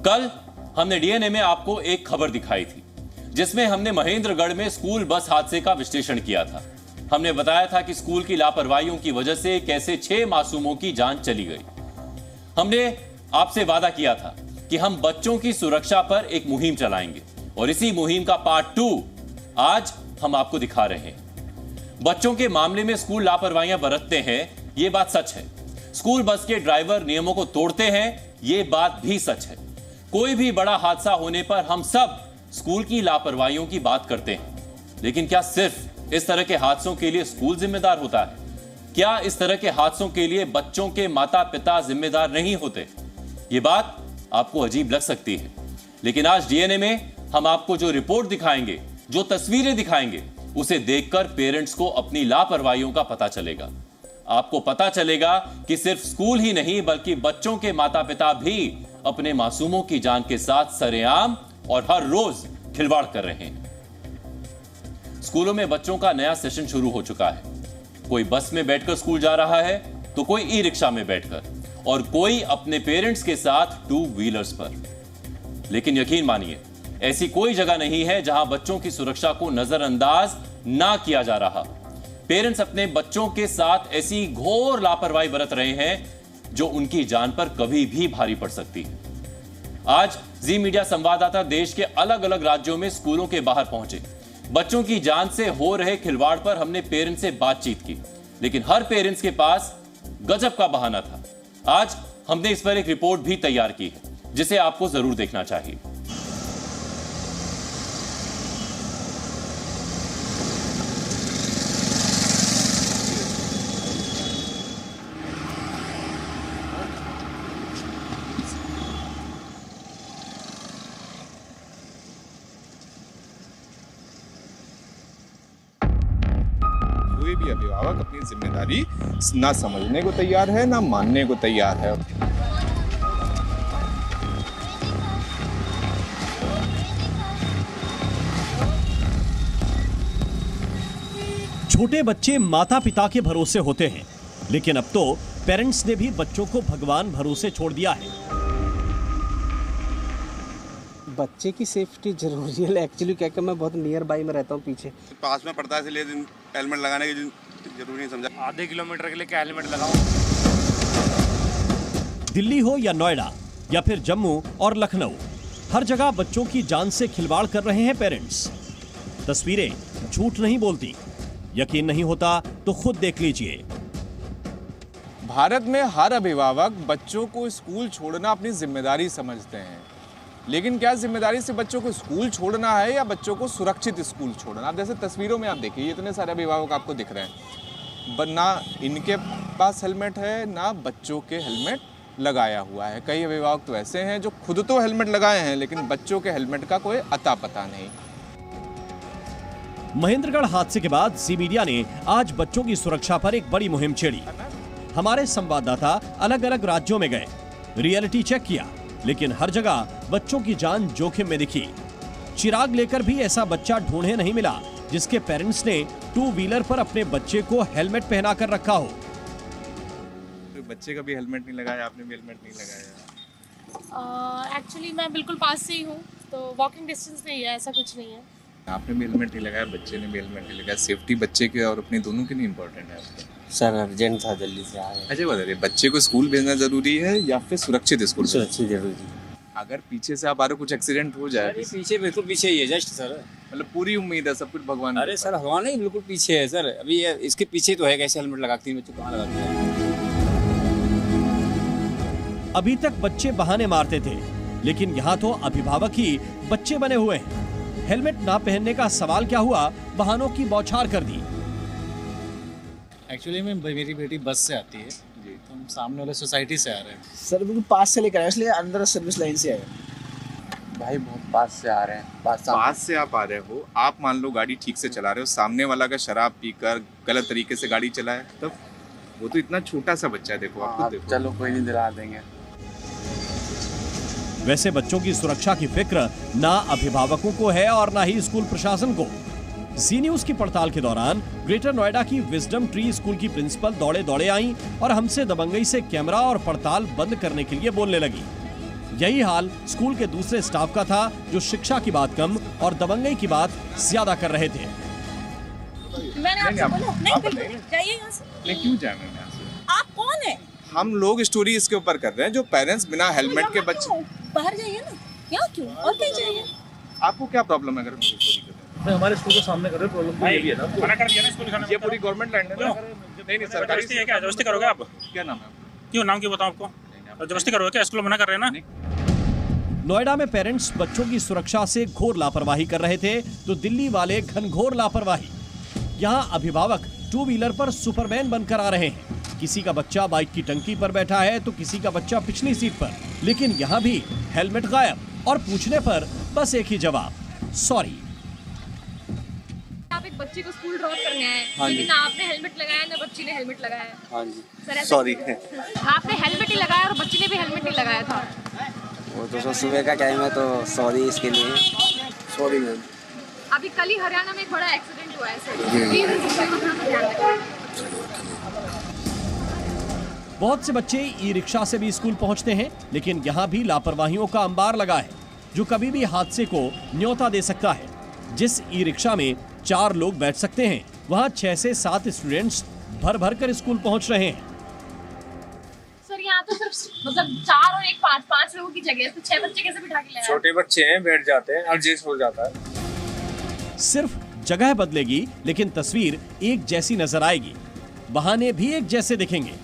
कल हमने डीएनए में आपको एक खबर दिखाई थी जिसमें हमने महेंद्रगढ़ में स्कूल बस हादसे का विश्लेषण किया था। हमने बताया था कि स्कूल की लापरवाहियों की वजह से कैसे 6 मासूमों की जान चली गई। हमने आपसे वादा किया था कि हम बच्चों की सुरक्षा पर एक मुहिम चलाएंगे और इसी मुहिम का पार्ट 2 आज हम आपको दिखा रहे हैं। बच्चों के मामले में स्कूल लापरवाहियां बरतते हैं, यह बात सच है। स्कूल बस के ड्राइवर नियमों को तोड़ते हैं, यह बात भी सच है। कोई भी बड़ा हादसा होने पर हम सब स्कूल की लापरवाहियों की बात करते हैं, लेकिन क्या सिर्फ इस तरह के हादसों के लिए स्कूल जिम्मेदार होता है? क्या इस तरह के हादसों के लिए बच्चों के माता पिता जिम्मेदार नहीं होते? यह बात आपको अजीब लग सकती है, लेकिन आज डीएनए में हम आपको जो रिपोर्ट दिखाएंगे, जो तस्वीरें दिखाएंगे, उसे देखकर पेरेंट्स को अपनी लापरवाहियों का पता चलेगा। आपको पता चलेगा कि सिर्फ स्कूल ही नहीं बल्कि बच्चों के माता पिता भी अपने मासूमों की जान के साथ सरेआम और हर रोज खिलवाड़ कर रहे हैं। स्कूलों में बच्चों का नया सेशन शुरू हो चुका है। कोई बस में बैठकर स्कूल जा रहा है तो कोई ई रिक्शा में बैठकर और कोई अपने पेरेंट्स के साथ 2 व्हीलर्स पर। लेकिन यकीन मानिए, ऐसी कोई जगह नहीं है जहां बच्चों की सुरक्षा को नजरअंदाज ना किया जा रहा। पेरेंट्स अपने बच्चों के साथ ऐसी घोर लापरवाही बरत रहे हैं जो उनकी जान पर कभी भी भारी पड़ सकती है। आज जी मीडिया संवाददाता देश के अलग अलग राज्यों में स्कूलों के बाहर पहुंचे। बच्चों की जान से हो रहे खिलवाड़ पर हमने पेरेंट्स से बातचीत की, लेकिन हर पेरेंट्स के पास गजब का बहाना था। आज हमने इस पर एक रिपोर्ट भी तैयार की है जिसे आपको जरूर देखना चाहिए। कोई भी अभिभावक अपनी जिम्मेदारी ना समझने को तैयार है, ना मानने को तैयार है। छोटे बच्चे माता पिता के भरोसे होते हैं, लेकिन अब तो पेरेंट्स ने भी बच्चों को भगवान भरोसे छोड़ दिया है। बच्चे की सेफ्टी जरूरी है। एक्चुअली क्या कि मैं बहुत नियर बाई में रहता हूँ, पीछे पास में पड़ता है, इसलिए हेलमेट लगाने की जरूरी नहीं समझा। आधे किलोमीटर के लिए क्या हेलमेट लगाऊं? दिल्ली हो या नोएडा या फिर जम्मू और लखनऊ, हर जगह बच्चों की जान से खिलवाड़ कर रहे हैं पेरेंट्स। तस्वीरें झूठ नहीं बोलती। यकीन नहीं होता तो खुद देख लीजिए। भारत में हर अभिभावक बच्चों को स्कूल छोड़ना अपनी जिम्मेदारी समझते हैं, लेकिन क्या जिम्मेदारी से बच्चों को स्कूल छोड़ना है या बच्चों को सुरक्षित स्कूल छोड़ना? आप जैसे तस्वीरों में आप देखिए, इतने सारे अभिभावक आपको दिख रहे हैं, ना इनके पास हेलमेट है ना बच्चों के हेलमेट लगाया हुआ है। कई अभिभावक तो ऐसे हैं जो खुद तो हेलमेट लगाए हैं लेकिन बच्चों के हेलमेट का कोई अता पता नहीं। महेंद्रगढ़ हादसे के बाद जी मीडिया ने आज बच्चों की सुरक्षा पर एक बड़ी मुहिम छेड़ी। हमारे संवाददाता अलग अलग राज्यों में गए, रियलिटी चेक किया, लेकिन हर जगह बच्चों की जान जोखिम में दिखी। चिराग लेकर भी ऐसा बच्चा ढूंढे नहीं मिला जिसके पेरेंट्स ने 2 व्हीलर पर अपने बच्चे को हेलमेट पहना कर रखा हो। तो बच्चे का भी हेलमेट नहीं लगाया, आपने भी हेलमेट नहीं लगाया? एक्चुअली मैं बिल्कुल पास से ही हूँ, तो वॉकिंग डिस्टेंस नहीं है, ऐसा कुछ नहीं है। आपने भी हेलमेट नहीं लगाया, बच्चे ने भी हेलमेट नहीं लगाया। सेफ्टी बच्चे के और अपनी दोनों के लिए इम्पोर्टेंट है आपको? सर अर्जेंट था, जल्दी से आया। अच्छा बताइए, बच्चे को स्कूल भेजना जरूरी है या फिर सुरक्षित स्कूल? सुरक्षित जरूरी। अगर पीछे से आप आ रहे हो, कुछ एक्सीडेंट हो जाए? पीछे बिल्कुल पीछे ही है जस्ट सर। मतलब पूरी उम्मीद है, सब कुछ भगवान? अरे सर हवा नहीं, बिल्कुल पीछे है सर। अभी इसके पीछे तो है, कैसे हेलमेट लगाती है, बच्चे कहाँ लगाते हैं? अभी तक बच्चे बहाने मारते थे, लेकिन यहाँ तो अभिभावक ही बच्चे बने हुए हैं। हेलमेट ना पहनने का सवाल क्या हुआ, बहानों की बौछार कर दी। एक्चुअली मेरी बेटी बस से आती है जी, तो हम सामने वाले सोसाइटी से आ रहे हैं। सर बिल्कुल पास से लेकर आए, इसलिए अंदर सर्विस लाइन से आए। भाई बहुत पास से आ रहे हैं। पास से आप आ रहे हो, आप मान लो गाड़ी ठीक से चला रहे हो, सामने वाला का शराब पीकर गलत तरीके से गाड़ी चलाए, तब वो तो इतना छोटा सा बच्चा है, देखो आप खुद देखो। चलो कोई नहीं, दिला देंगे। वैसे बच्चों की सुरक्षा की फिक्र ना अभिभावकों को है और ना ही स्कूल प्रशासन को। जी न्यूज की पड़ताल के दौरान ग्रेटर नोएडा की विजडम ट्री स्कूल की प्रिंसिपल दौड़े दौड़े आईं और हमसे दबंगई से कैमरा और पड़ताल बंद करने के लिए बोलने लगी। यही हाल स्कूल के दूसरे स्टाफ का था, जो शिक्षा की बात कम और दबंगई की बात ज्यादा कर रहे थे। मैंने आपसे बोला नहीं, बिल्कुल जाइए यहाँ से। क्यों जाए मैम यहाँ से? आप कौन है? हम लोग स्टोरी इसके ऊपर कर रहे हैं, जो पेरेंट्स बिना हेलमेट के बच्चे। बाहर जाइए ना, यहाँ क्यों और कहीं जाइए। आपको क्या प्रॉब्लम है अगर हम स्टोरी कर रहे हैं? हमारे स्कूल के सामने कर रहे प्रॉब्लम तो ये भी है ना, मना कर दिया ना स्कूल खाना। ये पूरी गवर्नमेंट लैंड है ना? नहीं सरकारी है क्या? जबरदस्ती करोगे आप? क्या नाम है? क्यों नाम क्यों बताऊं आपको? जबरदस्ती करोगे क्या? स्कूल मना कर रहे हैं ना। नोएडा में पेरेंट्स बच्चों की सुरक्षा से घोर लापरवाही कर रहे थे, तो दिल्ली वाले घनघोर लापरवाही। यहाँ अभिभावक टू व्हीलर पर सुपरमैन बनकर आ रहे हैं। किसी का बच्चा बाइक की टंकी पर बैठा है तो किसी का बच्चा पिछली सीट पर, लेकिन यहाँ भी हेलमेट गायब और पूछने पर बस एक ही जवाब, सॉरी। आप एक बच्चे को स्कूल ड्रॉप करने आए, लेकिन ना आपने हेलमेट लगाया ना बच्ची ने हेलमेट लगाया। हाँ जी, सर सॉरी। आपने हेलमेट ही लगाया और बच्ची ने भी हेलमेट ही लगाया था। वो तो सुबह का टाइम है, तो सॉरी इसके लिए। Sorry ma'am. अभी कल ही हरियाणा में एक बड़ा एक्सीडेंट हुआ है सर, प्लीज इस बात का ध्यान रखें। बहुत से बच्चे ई रिक्शा से भी स्कूल पहुंचते हैं, लेकिन यहाँ भी लापरवाहियों का अंबार लगा है, जो कभी भी हादसे को न्योता दे सकता है। जिस ई रिक्शा में 4 लोग बैठ सकते हैं, वहाँ 6 से 7 स्टूडेंट्स भर भर कर स्कूल पहुंच रहे हैं। सर यहाँ तो सिर्फ मतलब 4 और 1 5 लोगों की जगह है, तो 6 बच्चे कैसे बिठा के लाए? छोटे बच्चे हैं, बैठ जाते हैं, एडजस्ट हो जाता है। सिर्फ जगह बदलेगी, लेकिन तस्वीर एक जैसी नजर आएगी, बहाने भी एक जैसे दिखेंगे।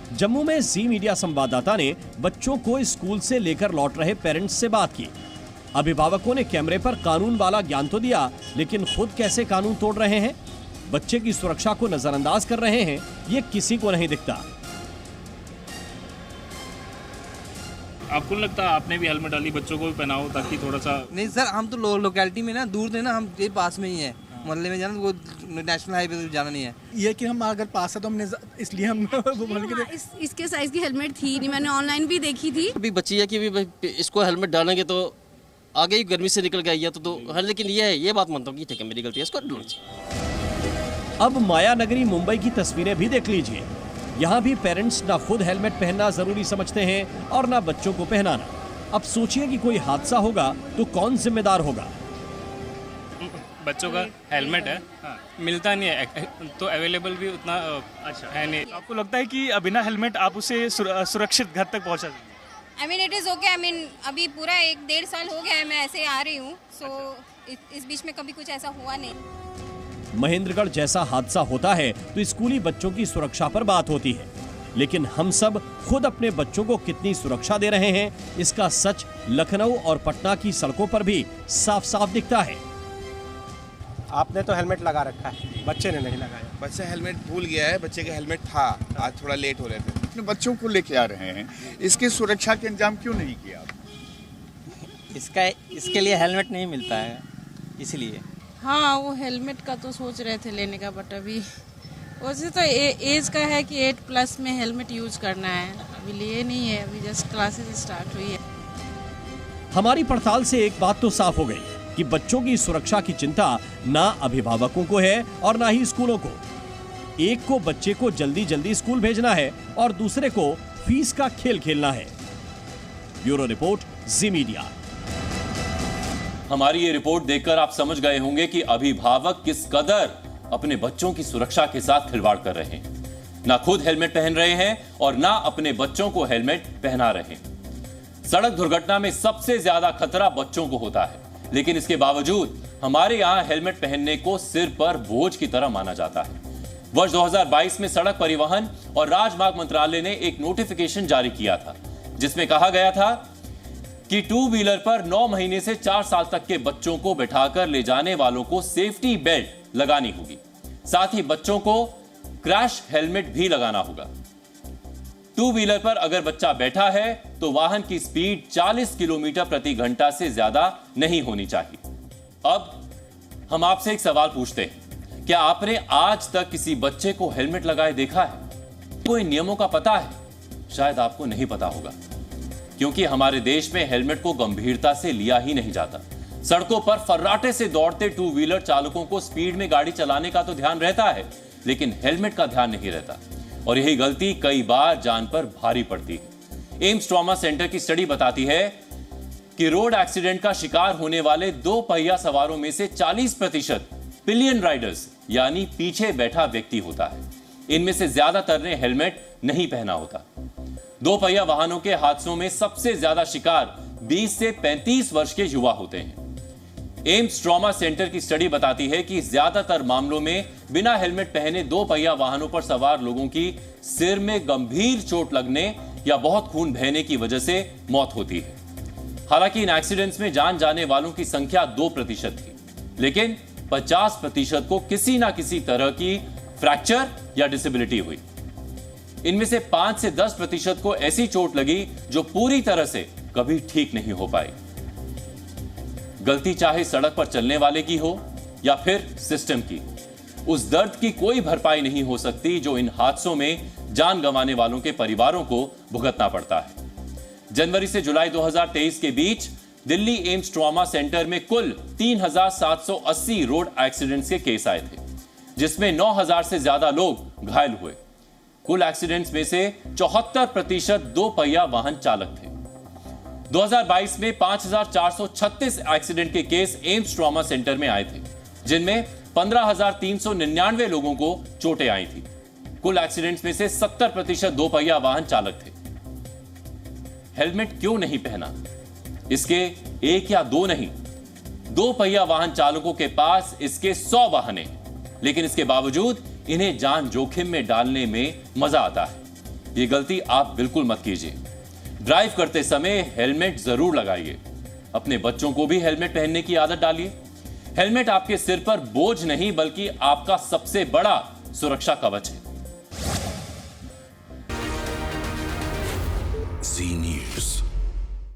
जम्मू में जी मीडिया संवाददाता ने बच्चों को स्कूल से लेकर लौट रहे पेरेंट्स से बात की। अभिभावकों ने कैमरे पर कानून वाला ज्ञान तो दिया, लेकिन खुद कैसे कानून तोड़ रहे हैं, बच्चे की सुरक्षा को नजरअंदाज कर रहे हैं, ये किसी को नहीं दिखता। आपको नहीं लगता आपने भी हेलमेट डाली, बच्चों को भी पहनाओ ताकि थोड़ा सा? नहीं सर, हम तो लोकेलिटी में ना, दूर थे ना, हम ये पास में ही है, मोहल्ले में जाना, वो नेशनल हाईवे पे जाना नहीं है। ये कि हम अगर पास है तो हमने इसलिए हम वो बोल के इसके साइज की हेलमेट थी नहीं, मैंने ऑनलाइन भी देखी थी। अभी बच्ची है कि अभी इसको हेलमेट डालेंगे तो आगे ही गर्मी से निकल के आई है तो हाँ, लेकिन ये बात मानता हूँ कि ठीक है मेरी गलती है, इसको डालना चाहिए। अब माया नगरी मुंबई की तस्वीरें भी देख लीजिए। यहाँ भी पेरेंट्स ना खुद हेलमेट पहनना जरूरी समझते हैं और ना बच्चों को पहनाना। अब सोचिए कि कोई हादसा होगा तो कौन जिम्मेदार होगा। बच्चों का हेलमेट है, मिलता नहीं है तो अवेलेबल भी उतना अच्छा है नहीं। आपको लगता है कि बिना हेलमेट आप उसे सुरक्षित घर तक पहुंचा देंगे? I mean, it is okay. I mean, अभी पूरा 1-1.5 साल हो गया है मैं ऐसे आ रही हूँ, so इस बीच में कभी कुछ ऐसा हुआ नहीं। महेंद्रगढ़ जैसा हादसा होता है तो स्कूली बच्चों की सुरक्षा पर बात होती है, लेकिन हम सब खुद अपने बच्चों को कितनी सुरक्षा दे रहे हैं, इसका सच लखनऊ और पटना की सड़कों पर भी साफ साफ दिखता है। आपने तो हेलमेट लगा रखा है, बच्चे ने नहीं लगाया। बच्चा हेलमेट भूल गया है, बच्चे का हेलमेट था, आज थोड़ा लेट हो रहे थे। अपने बच्चों को लेके आ रहे हैं, इसकी सुरक्षा के इंतजाम क्यों नहीं किया? इसके लिए हेलमेट नहीं मिलता है इसलिए। हाँ, वो हेलमेट का तो सोच रहे थे लेने का, बट अभी वैसे तो एज का है कि 8+ में हेलमेट यूज करना है, अभी लिए नहीं है, अभी जस्ट क्लासेस स्टार्ट हुई है। हमारी पड़ताल से एक बात तो साफ हो गई कि बच्चों की सुरक्षा की चिंता ना अभिभावकों को है और ना ही स्कूलों को। एक को बच्चे को जल्दी जल्दी स्कूल भेजना है और दूसरे को फीस का खेल खेलना है। ब्यूरो रिपोर्ट, जी मीडिया। हमारी ये रिपोर्ट देखकर आप समझ गए होंगे कि अभिभावक किस कदर अपने बच्चों की सुरक्षा के साथ खिलवाड़ कर रहे हैं। ना खुद हेलमेट पहन रहे हैं और ना अपने बच्चों को हेलमेट पहना रहे हैं। सड़क दुर्घटना में सबसे ज्यादा खतरा बच्चों को होता है, लेकिन इसके बावजूद हमारे यहां हेलमेट पहनने को सिर पर बोझ की तरह माना जाता है। वर्ष 2022 में सड़क परिवहन और राजमार्ग मंत्रालय ने एक नोटिफिकेशन जारी किया था, जिसमें कहा गया था कि 2 व्हीलर पर 9 महीने से 4 साल तक के बच्चों को बैठाकर ले जाने वालों को सेफ्टी बेल्ट लगानी होगी। साथ ही बच्चों को क्रैश हेलमेट भी लगाना होगा। 2 व्हीलर पर अगर बच्चा बैठा है तो वाहन की स्पीड 40 किलोमीटर प्रति घंटा से ज्यादा नहीं होनी चाहिए। अब हम आपसे एक सवाल पूछते हैं, क्या आपने आज तक किसी बच्चे को हेलमेट लगाए देखा है? कोई नियमों का पता है? शायद आपको नहीं पता होगा, क्योंकि हमारे देश में हेलमेट को गंभीरता से लिया ही नहीं जाता। सड़कों पर फर्राटे से दौड़ते 2 व्हीलर चालकों को स्पीड में गाड़ी चलाने का तो ध्यान रहता है, लेकिन हेलमेट का ध्यान नहीं रहता, और यही गलती कई बार जान पर भारी पड़ती है। एम्स ट्रॉमा सेंटर की स्टडी बताती है कि रोड एक्सीडेंट का शिकार होने वाले 2 पहिया सवारों में से 40% पिलियन राइडर्स यानी पीछे बैठा व्यक्ति होता है। इनमें से ज्यादातर ने हेलमेट नहीं पहना होता। 2 पहिया वाहनों के हादसों में सबसे ज्यादा शिकार 20 से 35 वर्ष के युवा होते हैं। एम्स ट्रॉमा सेंटर की स्टडी बताती है कि ज्यादातर मामलों में बिना हेलमेट पहने 2 पहिया वाहनों पर सवार लोगों की सिर में गंभीर चोट लगने या बहुत खून बहने की वजह से मौत होती है। हालांकि इन एक्सीडेंट्स में जान जाने वालों की संख्या 2% थी, लेकिन 50% को किसी ना किसी तरह की फ्रैक्चर या डिसेबिलिटी हुई। इनमें से 5 से 10% को ऐसी चोट लगी जो पूरी तरह से कभी ठीक नहीं हो पाई। गलती चाहे सड़क पर चलने वाले की हो या फिर सिस्टम की, उस दर्द की कोई भरपाई नहीं हो सकती जो इन हादसों में जान गंवाने वालों के परिवारों को भुगतना पड़ता है। जनवरी से जुलाई 2023 के बीच दिल्ली एम्स ट्रॉमा सेंटर में कुल 3780 रोड एक्सीडेंट्स के केस आए थे, जिसमें 9000 से ज्यादा लोग घायल हुए। कुल एक्सीडेंट्स में से 74% 2 पहिया वाहन चालक थे। 2022 में 5436 एक्सीडेंट के केस एम्स ट्रॉमा सेंटर में आए थे, जिनमें 15399 लोगों को चोटें आई थी। कुल एक्सीडेंट्स में से 70% 2 पहिया वाहन चालक थे। हेलमेट क्यों नहीं पहना? इसके 1 या 2 नहीं, 2 पहिया वाहन चालकों के पास इसके 100 वाहन हैं, लेकिन इसके बावजूद इन्हें जान जोखिम में डालने में मजा आता है। ये गलती आप बिल्कुल मत कीजिए। ड्राइव करते समय हेलमेट जरूर लगाइए। अपने बच्चों को भी हेलमेट पहनने की आदत डालिए। हेलमेट आपके सिर पर बोझ नहीं बल्कि आपका सबसे बड़ा सुरक्षा कवच है।